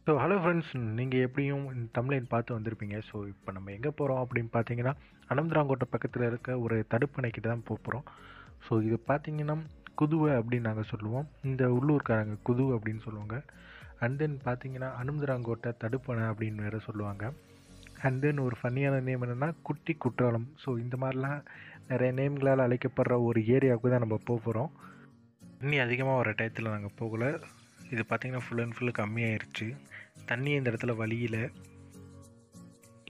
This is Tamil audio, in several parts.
ஸோ ஹலோ ஃப்ரெண்ட்ஸ், நீங்கள் எப்படியும் இந்த தம்ப்லைன் பார்த்து வந்திருப்பீங்க. ஸோ இப்போ நம்ம எங்கே போகிறோம் அப்படின்னு பார்த்தீங்கன்னா, அனந்தராங்கோட்டை பக்கத்தில் இருக்க ஒரு தடுப்பணைக்கு தான் போகிறோம். ஸோ இது பார்த்தீங்கன்னா குதுவை அப்படின்னு நாங்கள் சொல்லுவோம். இந்த உள்ளூர்காரங்க குதுவை அப்படின்னு சொல்லுவாங்க. அண்ட் தென் பார்த்தீங்கன்னா அனந்தராங்கோட்டை தடுப்பணை அப்படின்னு வேறு சொல்லுவாங்க. அண்ட் தென் ஒரு ஃபன்னியான நேம் என்னென்னா குட்டி குற்றாலம். ஸோ இந்த மாதிரிலாம் நிறைய நேம்களால் அழைக்கப்படுற ஒரு ஏரியாவுக்கு தான் நம்ம போகிறோம். தண்ணி அதிகமாக வர டயத்தில் நாங்கள் போகலை. இது பார்த்திங்கன்னா ஃபுல் அண்ட் ஃபுல்லு கம்மியாயிருச்சு. தண்ணி இந்த இடத்துல வழியில்,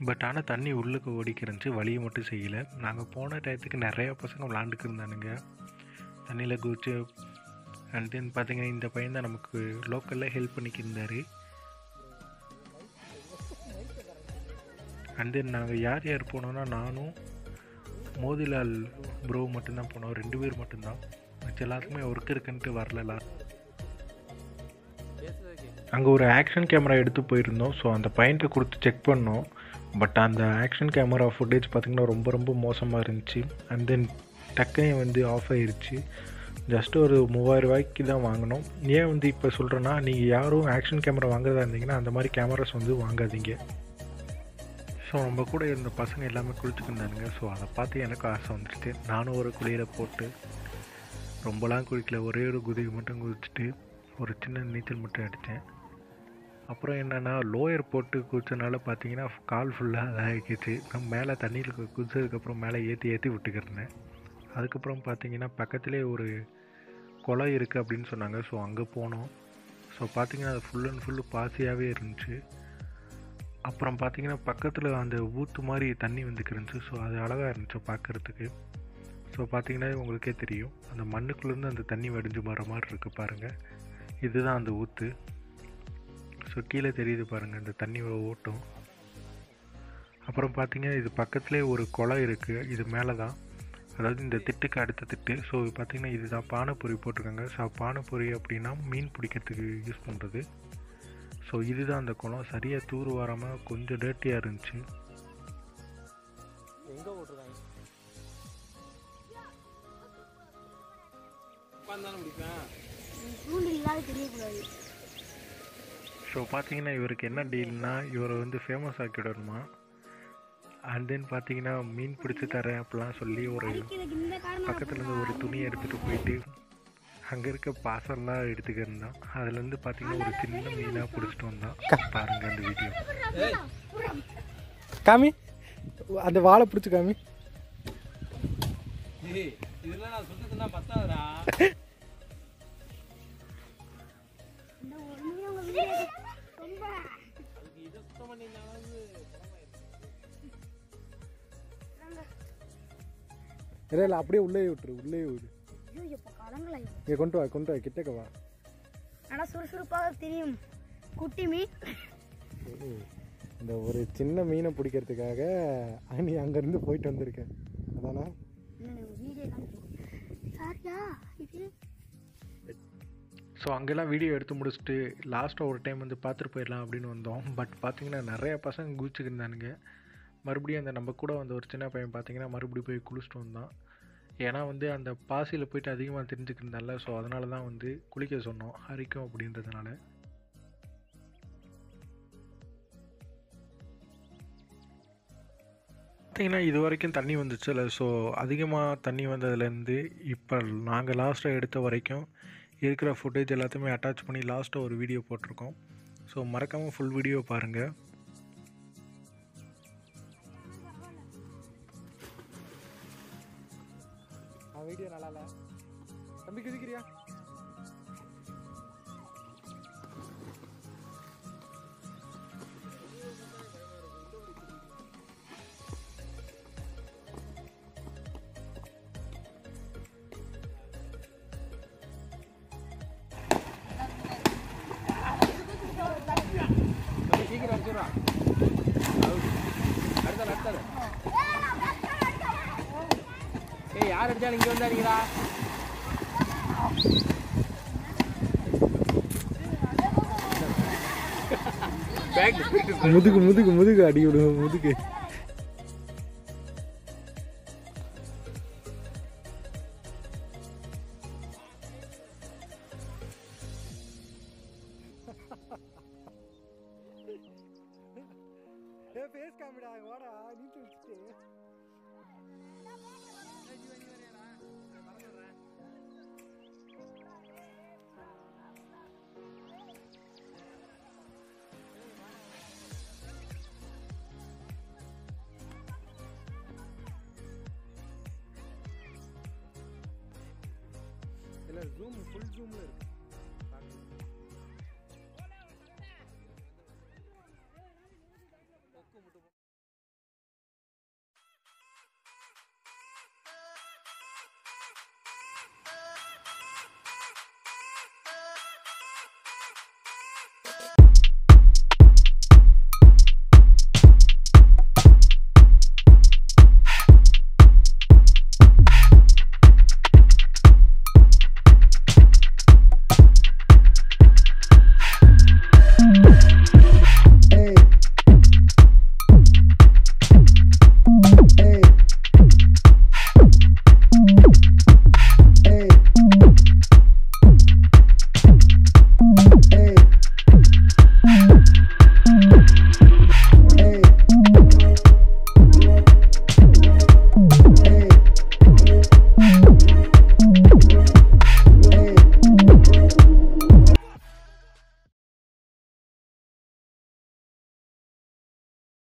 பட் ஆனால் தண்ணி உள்ளுக்கு ஓடிக்கு இருந்துச்சு, வழியை மட்டும் செய்யலை. நாங்கள் போன டயத்துக்கு நிறையா பசங்க விளாண்டுக்கு இருந்தானுங்க, தண்ணியில் குதிச்சு. அண்ட் தென் பார்த்திங்கன்னா இந்த பையன் தான் நமக்கு லோக்கலில் ஹெல்ப் பண்ணிக்கிருந்தார். அண்ட் தென் நாங்கள் யார் யார் போனோன்னா, நானும் மோதிலால் ப்ரோ மட்டும்தான் போனோம். 2 பேர் மட்டும்தான். மற்ற எல்லாருக்குமே ஒர்க் இருக்குன்ட்டு வரல. அங்கே ஒரு ஆக்ஷன் கேமரா எடுத்து போயிருந்தோம். ஸோ அந்த பையன்கிட்ட கொடுத்து செக் பண்ணோம். பட் அந்த ஆக்ஷன் கேமரா ஃபுட்டேஜ் பார்த்திங்கன்னா ரொம்ப ரொம்ப மோசமாக இருந்துச்சு. அண்ட் தென் டக்குனே ஆஃப் ஆகிருச்சு. ஜஸ்ட் ஒரு 3000 ரூபாய்க்கு தான் வாங்கினோம். ஏன் இப்போ சொல்கிறேன்னா, நீங்கள் யாரும் ஆக்ஷன் கேமரா வாங்குறதா இருந்தீங்கன்னா அந்த மாதிரி கேமராஸ் வாங்காதீங்க. ஸோ நம்ம கூட இருந்த பசங்க எல்லாமே குளிச்சுக்கிருந்தானுங்க. ஸோ அதை பார்த்து எனக்கு ஆசை வந்துடுச்சு. நானும் ஒரு குளியலை போட்டு ரொம்பலாம் குளிக்கல, ஒரே ஒரு குதிரை மட்டும் குதிச்சுட்டு ஒரு சின்ன நீச்சல் மட்டும் அடித்தேன். அப்புறம் என்னென்னா, லோயர் போட்டு குதிச்சனால பார்த்தீங்கன்னா கால் ஃபுல்லாக இதாகிடுச்சு. நம்ம மேலே தண்ணியில் குதிச்சதுக்கப்புறம் மேலே ஏற்றி விட்டுக்கிருந்தேன். அதுக்கப்புறம் பார்த்தீங்கன்னா பக்கத்துலேயே ஒரு குளம் இருக்குது அப்படின்னு சொன்னாங்க. ஸோ அங்கே போனோம். ஸோ பார்த்தீங்கன்னா அது ஃபுல் அண்ட் ஃபுல்லு பாசியாகவே இருந்துச்சு. அப்புறம் பார்த்தீங்கன்னா பக்கத்தில் அந்த ஊற்று மாதிரி தண்ணி இருந்துச்சு. ஸோ அது அழகாக இருந்துச்சு பார்க்குறதுக்கு. ஸோ பார்த்தீங்கன்னா உங்களுக்கே தெரியும், அந்த மண்ணுக்குள்ளேருந்து அந்த தண்ணி வடிஞ்சு வர மாதிரி இருக்குது பாருங்கள். இதுதான் அந்த ஊற்று. ஸோ கீழே தெரியுது பாருங்கள் இந்த தண்ணியோட ஓட்டம். அப்புறம் பார்த்தீங்கன்னா இது பக்கத்துலேயே ஒரு குளம் இருக்குது. இது மேலே தான், அதாவது இந்த திட்டுக்கு அடுத்த திட்டு. ஸோ பார்த்திங்கன்னா இதுதான் பானைப்பொறி போட்டிருக்காங்க. ஸோ பானைப்பொறி அப்படின்னா மீன் பிடிக்கிறதுக்கு யூஸ் பண்ணுறது. ஸோ இதுதான் அந்த குளம். சரியாக தூர் வராமல் கொஞ்சம் டேர்ட்டியாக இருந்துச்சு. எங்கே போட்டிருக்காங்க தெரியக்கூடாது. ஸோ பார்த்தீங்கன்னா இவருக்கு என்ன டீல்னால், இவரை ஃபேமஸ் ஆக்கிடணுமா. அண்ட் தென் பார்த்தீங்கன்னா மீன் பிடிச்சி தரேன் அப்படிலாம் சொல்லி ஒரு பக்கத்துலேருந்து ஒரு துணியை எடுத்துகிட்டு போயிட்டு அங்கே இருக்க பாசெல்லாம் எடுத்துக்கிருந்தான். அதுலேருந்து பார்த்தீங்கன்னா ஒரு சின்ன மீனாக பிடிச்சிட்டு வந்தான். பாருங்கள் அந்த வீடியோ. காமி, அந்த வாழை பிடிச்சி காமி. இதெல்லாம் நான் சொன்னதுன்னா பத்தாதடா. இல்லை அப்படியே உள்ளே விட்டுரு, உள்ளே விடு. இங்கே கொண்டு வா கிட்டக்க வா. ஆனால் சுறுசுறுப்பாக தெரியும் குட்டி மீன். இந்த ஒரு சின்ன மீனை பிடிக்கிறதுக்காக நீ அங்கேருந்து போயிட்டு வந்திருக்கேன், அதானா? ஸோ அங்கெல்லாம் வீடியோ எடுத்து முடிச்சுட்டு லாஸ்ட்டாக ஒரு டைம் பார்த்துட்டு போயிடலாம் அப்படின்னு வந்தோம். பட் பார்த்தீங்கன்னா நிறையா பசங்க குதிச்சுக்கிருந்தானுங்க. மறுபடியும் அந்த நம்ம கூட வந்த ஒரு சின்ன பையன் பார்த்தீங்கன்னா மறுபடியும் போய் குளிச்சுட்டு வந்தான். ஏன்னா அந்த பாசியில் போயிட்டு அதிகமாக தெரிஞ்சுக்கிருந்தால. ஸோ அதனால தான் குளிக்க சொன்னோம், அரிக்கும் அப்படின்றதுனால. பார்த்திங்கன்னா இது வரைக்கும் தண்ணி வந்துச்சு இல்லை. ஸோ அதிகமாக தண்ணி வந்ததுலேருந்து இப்போ நாங்கள் லாஸ்ட்டாக எடுத்த வரைக்கும் இருக்கிற ஃபுட்டேஜ் எல்லாத்தையுமே அட்டாச் பண்ணி லாஸ்ட்டாக ஒரு வீடியோ போட்டிருக்கோம். ஸோ மறக்காமல் ஃபுல் வீடியோ பாருங்கள். வீடியோ நல்லா இல்லை தம்பி, குதிக்கிறியா? சீக்கிரம் அடிச்சுடுறா. அடுத்தாரு யார் அடிச்சாலும் இங்கே வந்து அடிக்கிறா. முதுகு அடி விடுவோம். முதுகு ஃபேஸ் காமிடா வாடா நீச்சல் வச்சுட்டு இல்லை ஜூம் ஃபுல் ஜூமில் இருக்கு